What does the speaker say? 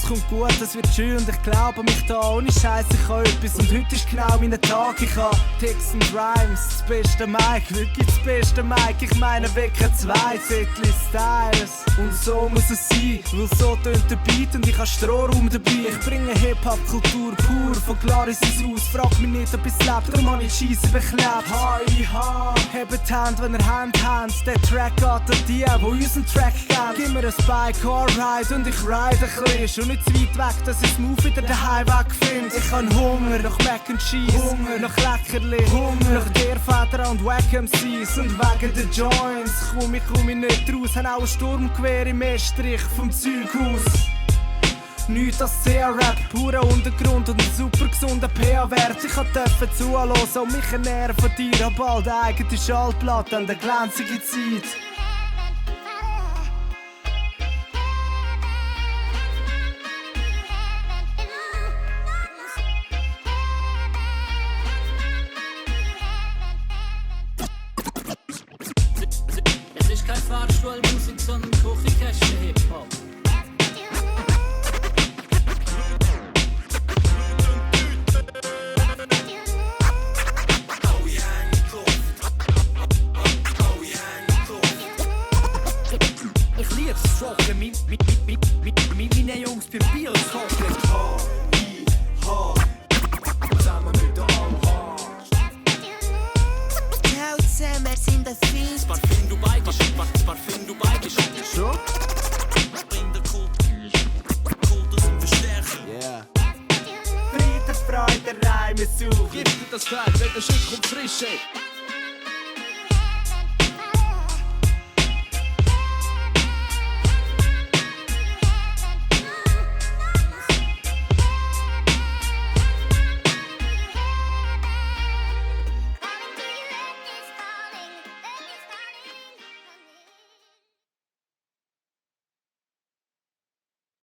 es kommt gut, es wird schön und ich glaube an mich da. Ohne Scheiß, ich kann etwas und heute ist genau mein Tag. Ich hab Ticks und Rhymes, das beste Mic, wirklich das beste Mic. Ich meine Wecker 2, Zettel Styles. Und so muss es sein, weil so tönt der Beat und ich hab Strohraum dabei. Ich bringe Hip-Hop-Kultur pur von Claris aus. Frag mich nicht, ob es lebt, darum hab ich Scheisse beklebt. Hi-ha, hebt die Hand, wenn ihr Hand habt. Der Track geht an die unseren Track geben. Gib mir ein Bike, alright, und ich ride ein bisschen. Schon nicht zu weit weg, dass ich Move wieder den Highweg finde. Ich hab Hunger nach Mac and Cheese, Hunger nach Leckerli, Hunger nach Tierfedern und Wack MCs. Und wegen den Joints komm ich nicht raus. Hab auch ein Sturmgewehr im Estrich vom Zeughaus. Nichts als CR-Rap, purer Untergrund und ein super gesunder PA-Wert. Ich durfte zuhören und mich ernähren von dir. Hab bald eine eigene Schallplatte an der glänzigen Zeit. Es ist keine Fahrstuhlmusik, sondern Küchenkästchen-Hip-Hop. Ich lieb's Schocken, meine Jungs für Bier schocken. H-I-H, zusammen mit der AH. Ciao zusammen, wir sind ein Film. Das Parfüm Dubai geschickt. Schon? Bring den Kultus und verstärken. Yeah. Friede, Freude, Reime suchen. Gib dir das Teil, wenn der Schick kommt frische.